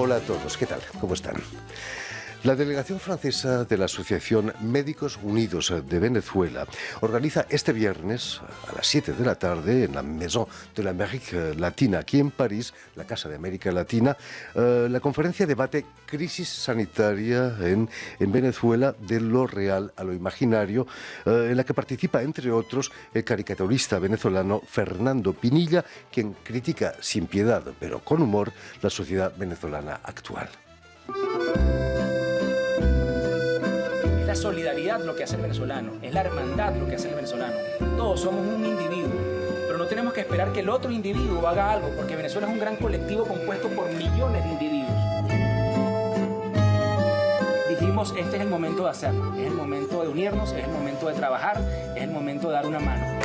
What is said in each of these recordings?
Hola a todos, ¿qué tal? ¿Cómo están? La delegación francesa de la Asociación Médicos Unidos de Venezuela organiza este viernes a las 7 de la tarde en la Maison de l'Amérique Latina, aquí en París, la Casa de América Latina, la conferencia debate Crisis Sanitaria en Venezuela, de lo real a lo imaginario, en la que participa, entre otros, el caricaturista venezolano Fernando Pinilla, quien critica sin piedad, pero con humor, la sociedad venezolana actual. La solidaridad lo que hace el venezolano, es la hermandad lo que hace el venezolano. Todos somos un individuo, pero no tenemos que esperar que el otro individuo haga algo, porque Venezuela es un gran colectivo compuesto por millones de individuos. Dijimos, este es el momento de hacerlo, es el momento de unirnos, es el momento de trabajar, es el momento de dar una mano.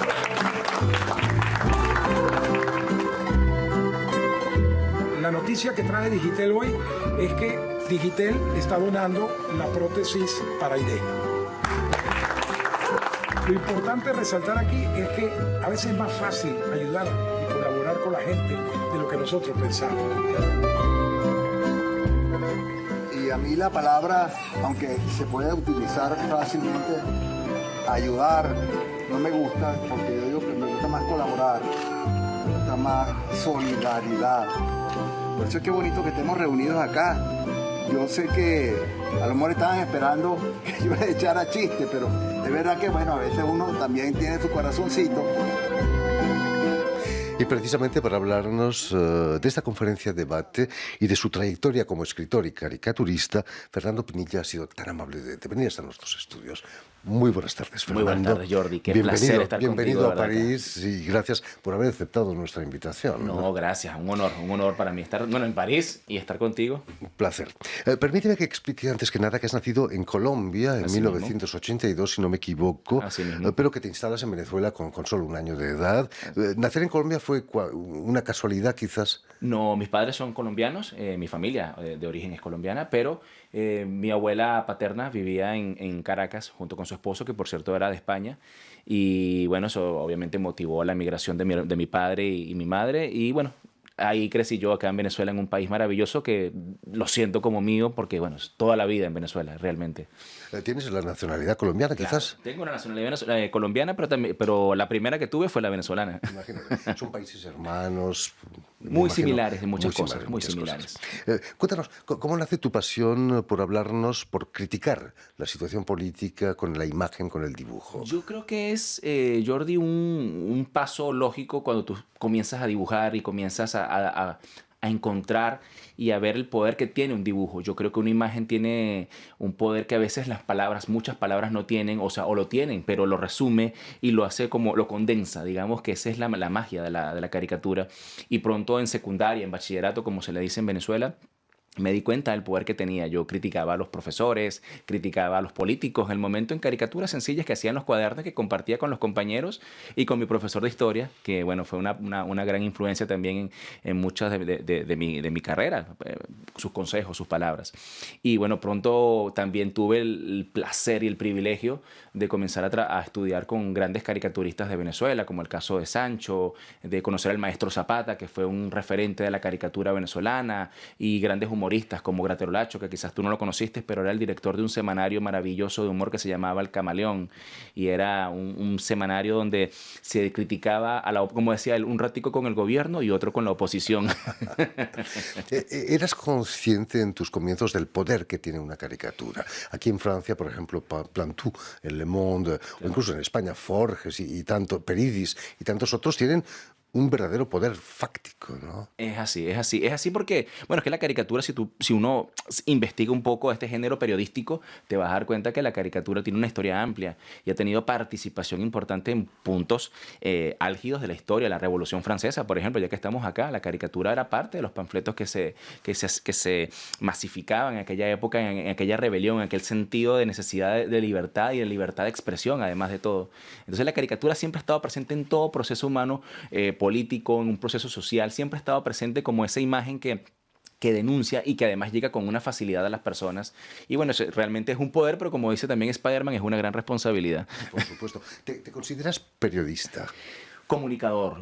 La noticia que trae Digitel hoy es que Digitel está donando la prótesis para Aide. Lo importante resaltar aquí es que a veces es más fácil ayudar y colaborar con la gente de lo que nosotros pensamos. Y a mí la palabra, aunque se puede utilizar fácilmente, ayudar, no me gusta, porque yo digo que me gusta más colaborar, me gusta más solidaridad. Por eso es que bonito que estemos reunidos acá. Yo sé que a lo mejor estaban esperando que yo les echara chiste, pero es verdad que, bueno, a veces uno también tiene su corazoncito. Y precisamente para hablarnos de esta conferencia debate y de su trayectoria como escritor y caricaturista, Fernando Pinilla ha sido tan amable de venir hasta nuestros estudios. Muy buenas tardes, Fernando. Muy buenas tardes, Jordi. Qué placer estar bienvenido contigo, a París y gracias por haber aceptado nuestra invitación. No, gracias. Un honor para mí estar en París y estar contigo. Un placer. Permíteme que explique antes que nada que has nacido en Colombia en 1982, si no me equivoco, pero que te instalas en Venezuela con solo un año de edad. ¿Nacer en Colombia fue una casualidad quizás? No, mis padres son colombianos, mi familia de origen es colombiana, pero mi abuela paterna vivía en Caracas junto con su esposo, que por cierto era de España, y bueno, eso obviamente motivó la migración de mi padre y mi madre, y bueno, ahí crecí yo acá en Venezuela, en un país maravilloso que lo siento como mío, porque bueno, es toda la vida en Venezuela, realmente. ¿Tienes la nacionalidad colombiana, quizás? Claro, tengo una nacionalidad colombiana, pero la primera que tuve fue la venezolana. Imagínate, son países hermanos. Muy similares en muchas cosas, muy similares. Cuéntanos, ¿cómo nace tu pasión por hablarnos, por criticar la situación política con la imagen, con el dibujo? Yo creo que es, Jordi, un paso lógico cuando tú comienzas a dibujar y comienzas a encontrar y a ver el poder que tiene un dibujo. Yo creo que una imagen tiene un poder que a veces muchas palabras no tienen, o lo tienen, pero lo resume y lo hace como, lo condensa. Digamos que esa es la magia de la caricatura. Y pronto en secundaria, en bachillerato, como se le dice en Venezuela, me di cuenta del poder que tenía. Yo criticaba a los profesores, criticaba a los políticos, en el momento en caricaturas sencillas que hacían los cuadernos que compartía con los compañeros y con mi profesor de historia, que bueno, fue una gran influencia también en muchas de mi carrera, sus consejos, sus palabras. Y bueno, pronto también tuve el placer y el privilegio de comenzar a estudiar con grandes caricaturistas de Venezuela, como el caso de Sancho, de conocer al maestro Zapata, que fue un referente de la caricatura venezolana, y grandes humoristas como Graterolacho, que quizás tú no lo conociste, pero era el director de un semanario maravilloso de humor que se llamaba El Camaleón, y era un semanario donde se criticaba, como decía él, un ratico con el gobierno y otro con la oposición. ¿Eras consciente en tus comienzos del poder que tiene una caricatura? Aquí en Francia, por ejemplo, Plantou, en Le Monde, o incluso en España, Forges y Peridis y tantos otros tienen un verdadero poder fáctico, ¿no? Es así porque, bueno, es que la caricatura, si uno investiga un poco este género periodístico, te vas a dar cuenta que la caricatura tiene una historia amplia y ha tenido participación importante en puntos álgidos de la historia. La Revolución Francesa, por ejemplo, ya que estamos acá, la caricatura era parte de los panfletos que se masificaban en aquella época, en aquella rebelión, en aquel sentido de necesidad de libertad y de libertad de expresión, además de todo. Entonces la caricatura siempre ha estado presente en todo proceso humano, político, en un proceso social, siempre ha estado presente como esa imagen que denuncia y que además llega con una facilidad a las personas. Y bueno, realmente es un poder, pero como dice también Spider-Man, es una gran responsabilidad. Por supuesto. ¿Te consideras periodista? Comunicador.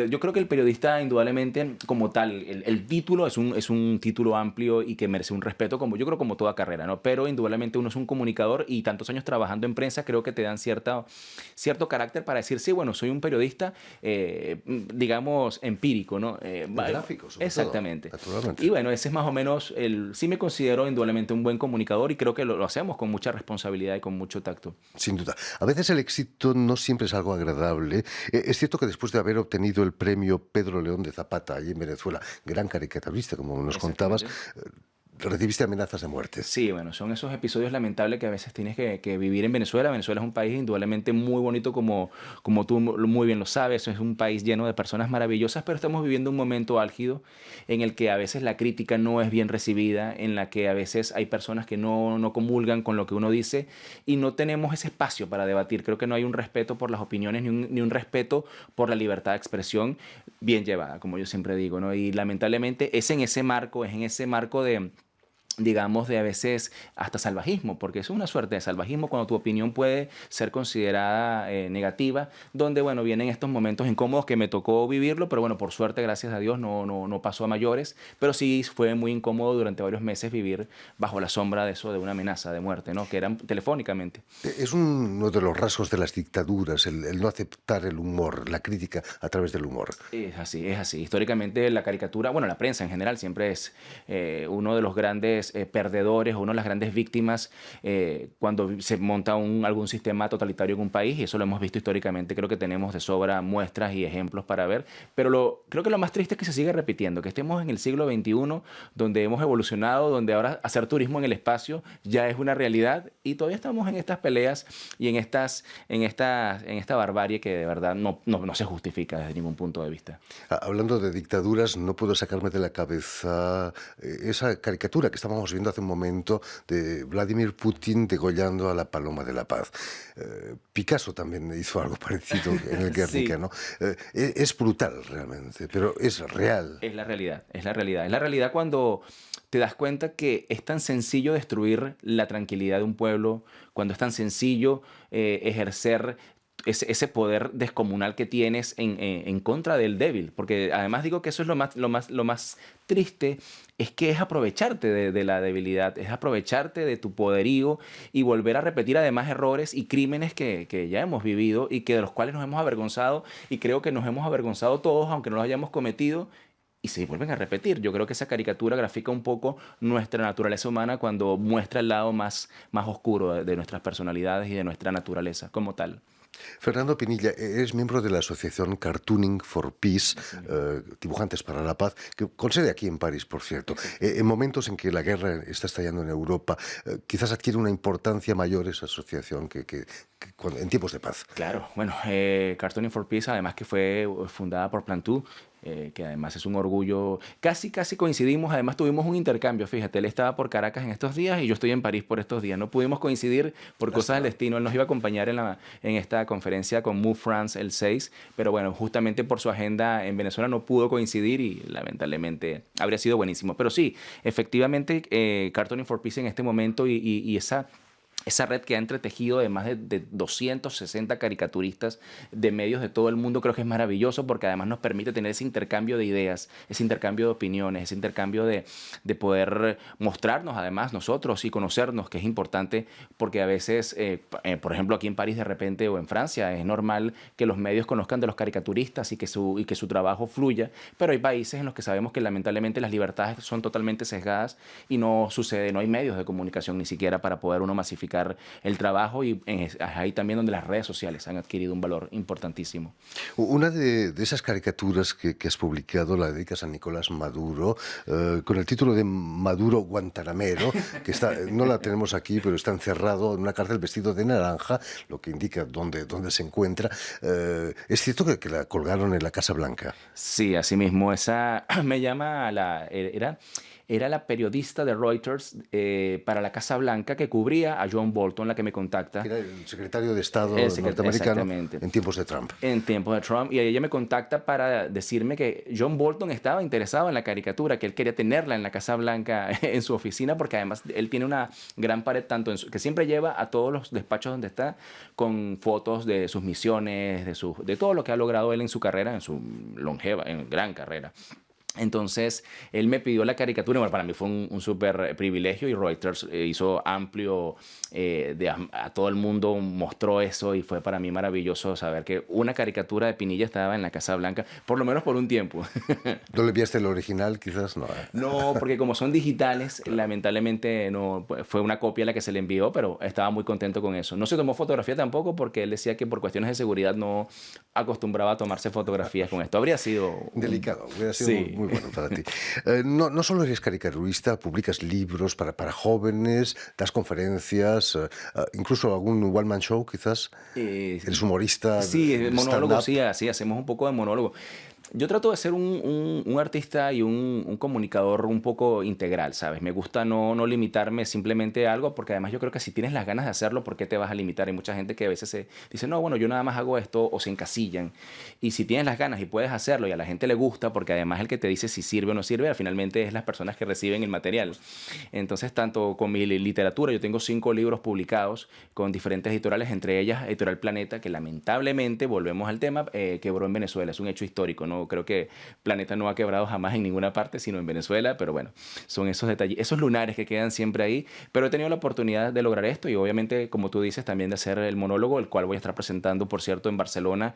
Yo creo que el periodista, indudablemente, como tal, el título es un título amplio y que merece un respeto, como yo creo como toda carrera, ¿no? Pero indudablemente uno es un comunicador y tantos años trabajando en prensa creo que te dan cierto carácter para decir, sí, bueno, soy un periodista, digamos, empírico, ¿no? Gráfico, sobre exactamente. todo, naturalmente. Y bueno, ese es más o menos, sí me considero indudablemente un buen comunicador y creo que lo hacemos con mucha responsabilidad y con mucho tacto. Sin duda. A veces el éxito no siempre es algo agradable. Es cierto que después de haber obtenido el premio Pedro León de Zapata allí en Venezuela, gran caricaturista, como nos contabas, recibiste amenazas de muerte. Sí, bueno, son esos episodios lamentables que a veces tienes que vivir en Venezuela. Venezuela es un país indudablemente muy bonito, como tú muy bien lo sabes. Es un país lleno de personas maravillosas, pero estamos viviendo un momento álgido en el que a veces la crítica no es bien recibida, en la que a veces hay personas que no comulgan con lo que uno dice y no tenemos ese espacio para debatir. Creo que no hay un respeto por las opiniones ni un respeto por la libertad de expresión bien llevada, como yo siempre digo, ¿no? Y lamentablemente es en ese marco de digamos, de a veces hasta salvajismo, porque es una suerte de salvajismo cuando tu opinión puede ser considerada negativa, donde, bueno, vienen estos momentos incómodos que me tocó vivirlo, pero bueno, por suerte, gracias a Dios, no pasó a mayores, pero sí fue muy incómodo durante varios meses vivir bajo la sombra de eso, de una amenaza de muerte, ¿no? Que eran telefónicamente. Es uno de los rasgos de las dictaduras, el no aceptar el humor, la crítica a través del humor. Es así, es así. Históricamente la caricatura, bueno, la prensa en general siempre es uno de los grandes perdedores, una de las grandes víctimas cuando se monta algún sistema totalitario en un país, y eso lo hemos visto históricamente. Creo que tenemos de sobra muestras y ejemplos para ver, pero creo que lo más triste es que se sigue repitiendo, que estemos en el siglo XXI, donde hemos evolucionado, donde ahora hacer turismo en el espacio ya es una realidad, y todavía estamos en estas peleas y en esta barbarie que de verdad no se justifica desde ningún punto de vista. Hablando de dictaduras, no puedo sacarme de la cabeza esa caricatura que estábamos viendo hace un momento de Vladimir Putin degollando a la Paloma de la Paz. Picasso también hizo algo parecido en el Guernica, Sí. ¿no? Es brutal realmente, pero es real. Es la realidad, es la realidad. Es la realidad cuando te das cuenta que es tan sencillo destruir la tranquilidad de un pueblo, cuando es tan sencillo ejercer ese poder descomunal que tienes en contra del débil. Porque además digo que eso es lo más triste, es que es aprovecharte de la debilidad, es aprovecharte de tu poderío y volver a repetir además errores y crímenes que ya hemos vivido y que de los cuales nos hemos avergonzado, y creo que nos hemos avergonzado todos, aunque no los hayamos cometido, y se vuelven a repetir. Yo creo que esa caricatura grafica un poco nuestra naturaleza humana cuando muestra el lado más oscuro de nuestras personalidades y de nuestra naturaleza como tal. Fernando Pinilla, es miembro de la asociación Cartooning for Peace, Dibujantes para la Paz, que con sede aquí en París, por cierto. En momentos en que la guerra está estallando en Europa, quizás adquiere una importancia mayor esa asociación que en tiempos de paz. Claro, bueno, Cartooning for Peace, además que fue fundada por Plantu, que además es un orgullo. Casi coincidimos, además tuvimos un intercambio, fíjate, él estaba por Caracas en estos días y yo estoy en París por estos días. No pudimos coincidir por cosas del destino, él nos iba a acompañar en esta conferencia con Move France el 6, pero bueno, justamente por su agenda en Venezuela no pudo coincidir y lamentablemente habría sido buenísimo. Pero sí, efectivamente, Cartooning for Peace en este momento y esa red que ha entretejido de más de 260 caricaturistas de medios de todo el mundo, creo que es maravilloso porque además nos permite tener ese intercambio de ideas, ese intercambio de opiniones, ese intercambio de poder mostrarnos además nosotros y conocernos, que es importante porque a veces, por ejemplo, aquí en París de repente o en Francia es normal que los medios conozcan de los caricaturistas y que su trabajo fluya, pero hay países en los que sabemos que lamentablemente las libertades son totalmente sesgadas y no sucede, no hay medios de comunicación ni siquiera para poder uno masificar el trabajo, y es ahí también donde las redes sociales han adquirido un valor importantísimo. Una de esas caricaturas que has publicado la dedicas a Nicolás Maduro, con el título de Maduro Guantanamero, que no la tenemos aquí, pero está encerrado en una cárcel vestido de naranja, lo que indica dónde se encuentra. Es cierto que la colgaron en la Casa Blanca. Sí, así mismo. Esa me llama era era la periodista de Reuters para la Casa Blanca que cubría a John Bolton, la que me contacta. Era el secretario de Estado norteamericano exactamente. en tiempos de Trump. En tiempos de Trump. Y ella me contacta para decirme que John Bolton estaba interesado en la caricatura, que él quería tenerla en la Casa Blanca, en su oficina, porque además él tiene una gran pared tanto que siempre lleva a todos los despachos donde está con fotos de sus misiones, de todo lo que ha logrado él en su carrera, en su longeva, en gran carrera. Entonces, él me pidió la caricatura. Bueno, para mí fue un súper privilegio y Reuters hizo amplio, a todo el mundo mostró eso y fue para mí maravilloso saber que una caricatura de Pinilla estaba en la Casa Blanca, por lo menos por un tiempo. ¿No le enviaste el original, quizás? No. No, porque como son digitales, lamentablemente no fue una copia la que se le envió, pero estaba muy contento con eso. No se tomó fotografía tampoco porque él decía que por cuestiones de seguridad no acostumbraba a tomarse fotografías con esto. Habría sido... Delicado, hubiera sido Sí. muy bueno para ti. No solo eres caricaturista, publicas libros para jóvenes, das conferencias, incluso algún one-man show, quizás. Eres humorista. Sí, monólogo, stand-up. sí, hacemos un poco de monólogo. Yo trato de ser un artista y un comunicador un poco integral, ¿sabes? Me gusta no limitarme simplemente a algo, porque además yo creo que si tienes las ganas de hacerlo, ¿por qué te vas a limitar? Hay mucha gente que a veces se dice, no, bueno, yo nada más hago esto, o se encasillan. Y si tienes las ganas y puedes hacerlo y a la gente le gusta, porque además el que te dice si sirve o no sirve, finalmente es las personas que reciben el material. Entonces, tanto con mi literatura, yo tengo 5 libros publicados con diferentes editoriales, entre ellas Editorial Planeta, que lamentablemente, volvemos al tema, quebró en Venezuela. Es un hecho histórico, ¿no? Creo que Planeta no ha quebrado jamás en ninguna parte, sino en Venezuela, pero bueno, son esos detalles, esos lunares que quedan siempre ahí, pero he tenido la oportunidad de lograr esto y obviamente, como tú dices, también de hacer el monólogo, el cual voy a estar presentando, por cierto, en Barcelona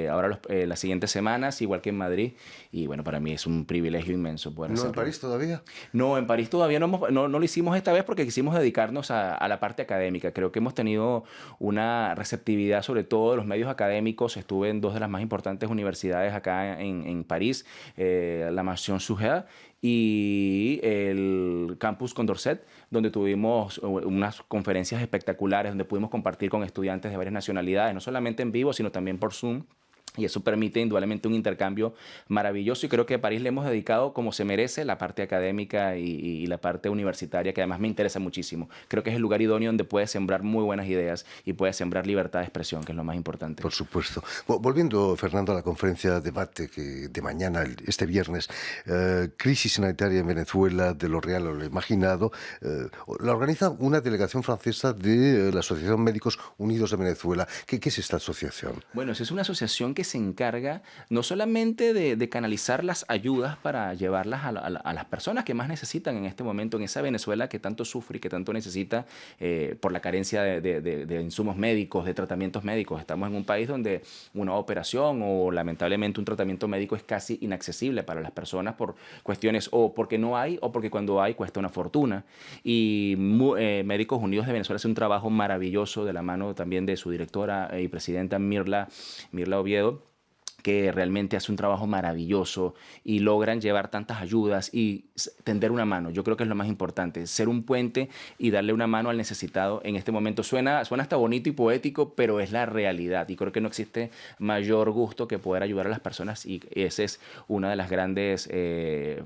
ahora las siguientes semanas, igual que en Madrid, y bueno, para mí es un privilegio inmenso poder ¿No hacerlo. en París todavía? No, en París todavía no lo hicimos esta vez porque quisimos dedicarnos a la parte académica. Creo que hemos tenido una receptividad, sobre todo de los medios académicos. Estuve en 2 de las más importantes universidades acá en París, la Mansion Suger y el Campus Condorcet, donde tuvimos unas conferencias espectaculares donde pudimos compartir con estudiantes de varias nacionalidades, no solamente en vivo, sino también por Zoom. Y eso permite indudablemente un intercambio maravilloso y creo que a París le hemos dedicado como se merece la parte académica y la parte universitaria, que además me interesa muchísimo. Creo que es el lugar idóneo donde puedes sembrar muy buenas ideas y puedes sembrar libertad de expresión, que es lo más importante. Por supuesto. Volviendo, Fernando, a la conferencia debate de mañana, este viernes, crisis sanitaria en Venezuela, de lo real a lo imaginado, la organiza una delegación francesa de la Asociación Médicos Unidos de Venezuela. ¿Qué es esta asociación? Bueno, esa es una asociación que se encarga no solamente de canalizar las ayudas para llevarlas a las personas que más necesitan en este momento, en esa Venezuela que tanto sufre y que tanto necesita por la carencia de insumos médicos, de tratamientos médicos. Estamos en un país donde una operación o lamentablemente un tratamiento médico es casi inaccesible para las personas por cuestiones o porque no hay o porque cuando hay cuesta una fortuna. Y Médicos Unidos de Venezuela hace un trabajo maravilloso de la mano también de su directora y presidenta Mirla Oviedo, que realmente hace un trabajo maravilloso y logran llevar tantas ayudas y tender una mano. Yo creo que es lo más importante, ser un puente y darle una mano al necesitado en este momento. Suena hasta bonito y poético, pero es la realidad y creo que no existe mayor gusto que poder ayudar a las personas y esa es una de las grandes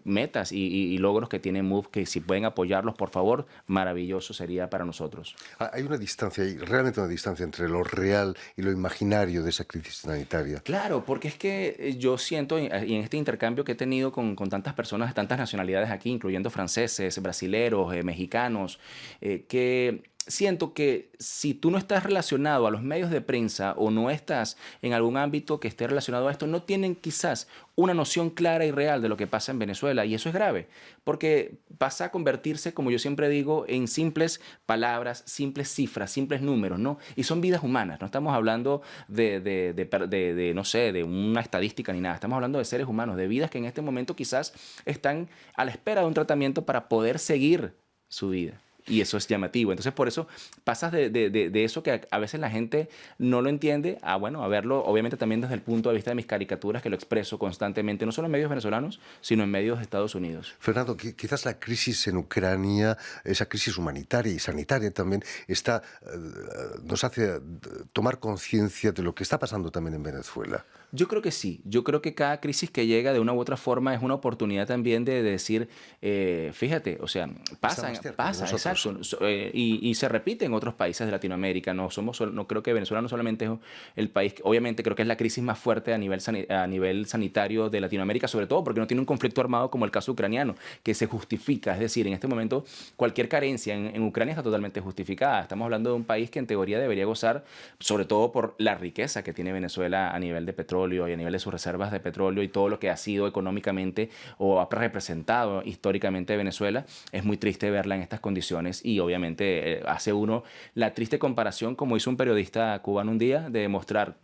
metas y logros que tiene MOVE, que si pueden apoyarlos, por favor, maravilloso sería para nosotros. Hay una distancia, realmente una distancia entre lo real y lo imaginario de esa crisis sanitaria. Claro, porque es que yo siento, y en este intercambio que he tenido con tantas personas de tantas nacionalidades aquí, incluyendo franceses, brasileros, mexicanos, que siento que si tú no estás relacionado a los medios de prensa o no estás en algún ámbito que esté relacionado a esto, no tienen quizás una noción clara y real de lo que pasa en Venezuela. Y eso es grave, porque pasa a convertirse, como yo siempre digo, en simples palabras, simples cifras, simples números, ¿no? Y son vidas humanas. No estamos hablando no sé, de una estadística ni nada. Estamos hablando de seres humanos, de vidas que en este momento quizás están a la espera de un tratamiento para poder seguir su vida. Y eso es llamativo. Entonces, por eso pasas de eso que a veces la gente no lo entiende a verlo, obviamente también desde el punto de vista de mis caricaturas, que lo expreso constantemente, no solo en medios venezolanos, sino en medios de Estados Unidos. Fernando, quizás la crisis en Ucrania, esa crisis humanitaria y sanitaria también, nos hace tomar conciencia de lo que está pasando también en Venezuela. Yo creo que sí. Yo creo que cada crisis que llega de una u otra forma es una oportunidad también de decir, fíjate, o sea, pasa, exacto. Y se repite en otros países de Latinoamérica. No creo que Venezuela no solamente es el país, obviamente creo que es la crisis más fuerte a nivel sanitario de Latinoamérica, sobre todo porque no tiene un conflicto armado como el caso ucraniano, que se justifica. Es decir, en este momento cualquier carencia en Ucrania está totalmente justificada. Estamos hablando de un país que en teoría debería gozar, sobre todo por la riqueza que tiene Venezuela a nivel de petróleo y a nivel de sus reservas de petróleo y todo lo que ha sido económicamente o ha representado históricamente Venezuela. Es muy triste verla en estas condiciones y obviamente hace uno la triste comparación, como hizo un periodista cubano un día, de mostrar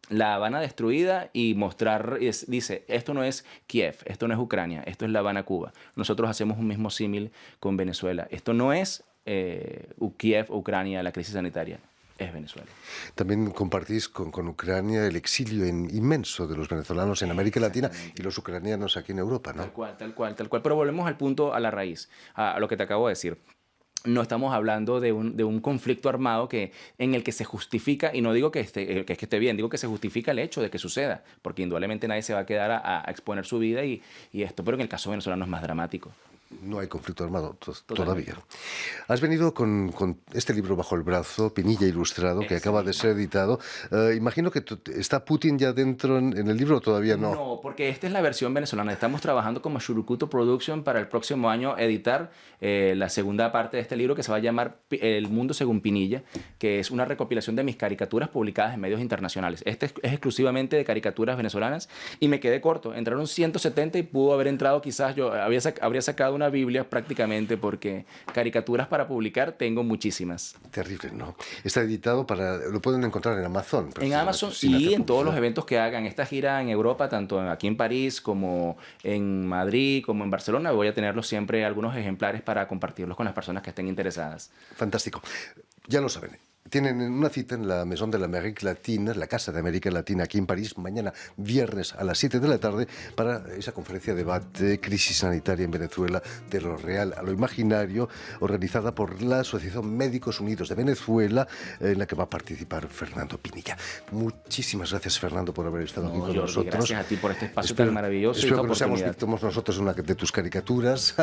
La Habana destruida y mostrar, dice, esto no es Kiev, esto no es Ucrania, esto es La Habana, Cuba. Nosotros hacemos un mismo símil con Venezuela. Esto no es Kiev, Ucrania, la crisis sanitaria. Es Venezuela. También compartís con Ucrania el exilio inmenso de los venezolanos en América Latina y los ucranianos aquí en Europa, ¿no? Tal cual. Pero volvemos al punto, a la raíz, a lo que te acabo de decir. No estamos hablando de un conflicto armado en el que se justifica, y no digo que esté bien, digo que se justifica el hecho de que suceda, porque indudablemente nadie se va a quedar a exponer su vida y esto, pero en el caso venezolano es más dramático. No hay conflicto armado todavía. Has venido con este libro bajo el brazo, Pinilla Ilustrado, que acaba de ser editado. Imagino que está Putin ya dentro en el libro, ¿o todavía no? No, porque esta es la versión venezolana. Estamos trabajando como Shurukuto Production para el próximo año editar la segunda parte de este libro, que se va a llamar El Mundo Según Pinilla, que es una recopilación de mis caricaturas publicadas en medios internacionales. Este es exclusivamente de caricaturas venezolanas y me quedé corto. Entraron 170 y pudo haber entrado, quizás yo habría sacado una Biblia prácticamente, porque caricaturas para publicar tengo muchísimas. Terrible, ¿no? Está editado lo pueden encontrar en Amazon. En Amazon y en todos los eventos que hagan. Esta gira en Europa, tanto aquí en París como en Madrid, como en Barcelona, voy a tenerlos siempre algunos ejemplares para compartirlos con las personas que estén interesadas. Fantástico. Ya lo saben. Tienen una cita en la Maison de l'Amérique Latina, la Casa de América Latina, aquí en París, mañana viernes a las 7 de la tarde, para esa conferencia de debate, crisis sanitaria en Venezuela, de lo real a lo imaginario, organizada por la Asociación Médicos Unidos de Venezuela, en la que va a participar Fernando Pinilla. Muchísimas gracias, Fernando, por haber estado aquí con nosotros. Gracias a ti por este espacio tan maravilloso. Espero que no seamos víctimas nosotros una de tus caricaturas.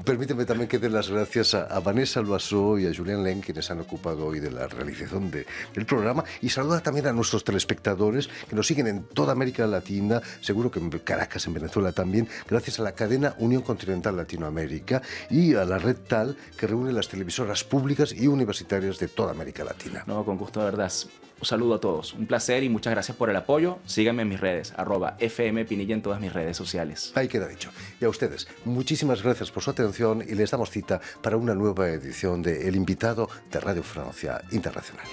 Permíteme también que dé las gracias a Vanessa Loiseau y a Julián Len, quienes han ocupado hoy de la realización del programa, y saludar también a nuestros telespectadores que nos siguen en toda América Latina, seguro que en Caracas, en Venezuela también, gracias a la cadena Unión Continental Latinoamérica y a la red TAL, que reúne las televisoras públicas y universitarias de toda América Latina. No, con gusto, de verdad. Un saludo a todos, un placer y muchas gracias por el apoyo. Síganme en mis redes, @FMPinilla en todas mis redes sociales. Ahí queda dicho. Y a ustedes, muchísimas gracias por su atención y les damos cita para una nueva edición de El Invitado de Radio Francia Internacional.